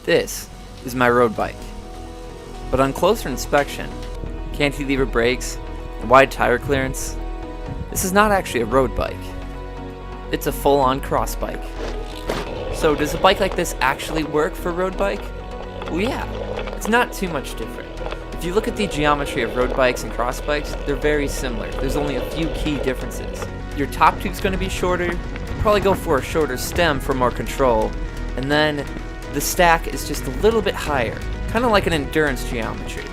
This is my road bike. But on closer inspection, cantilever brakes, and wide tire clearance, this is not actually a road bike. It's a full-on cross bike. So does a bike like this actually work for a road bike? Well, yeah, it's not too much different. If you look at the geometry of road bikes and cross bikes, they're very similar. There's only a few key differences. Your top tube's going to be shorter, probably go for a shorter stem for more control, and then the stack is just a little bit higher, kind of like an endurance geometry.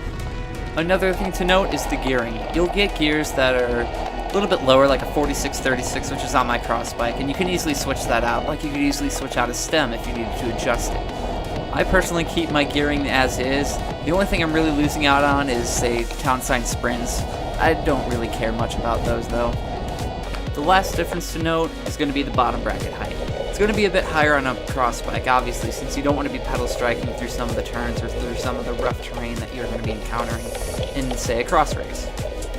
Another thing to note is the gearing. You'll get gears that are a little bit lower, like a 46-36, which is on my cross bike, and you can easily switch that out, like you could easily switch out a stem if you needed to adjust it. I personally keep my gearing as is. The only thing I'm really losing out on is, say, town sign sprints. I don't really care much about those though. The last difference to note is going to be the bottom bracket height. It's going to be a bit higher on a cross bike, obviously, since you don't want to be pedal striking through some of the turns or through some of the rough terrain that you're going to be encountering in, say, a cross race.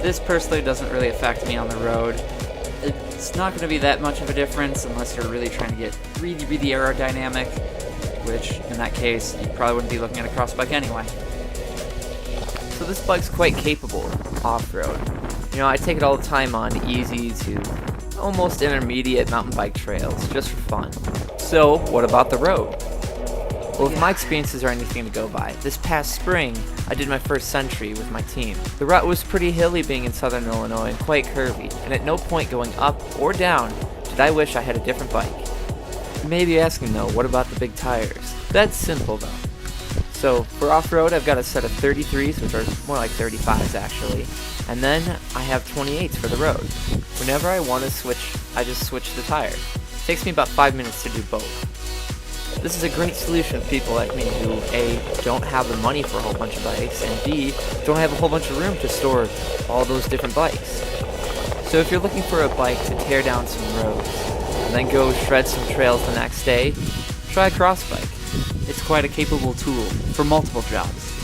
This personally doesn't really affect me on the road. It's not going to be that much of a difference unless you're really trying to get really aerodynamic, which in that case you probably wouldn't be looking at a cross bike anyway. So this bike's quite capable off-road. You know, I take it all the time on easy to almost intermediate mountain bike trails, just for fun. So, what about the road? Well, if my experiences are anything to go by, this past spring, I did my first century with my team. The route was pretty hilly being in southern Illinois and quite curvy, and at no point going up or down did I wish I had a different bike. You may be asking though, what about the big tires? That's simple though. So, for off-road, I've got a set of 33s, which are more like 35s actually, and then I have 28s for the road. Whenever I want to switch, I just switch the tire. It takes me about 5 minutes to do both. This is a great solution for people like me who A, don't have the money for a whole bunch of bikes, and B, don't have a whole bunch of room to store all those different bikes. So if you're looking for a bike to tear down some roads, and then go shred some trails the next day, try a cross bike. It's quite a capable tool for multiple jobs.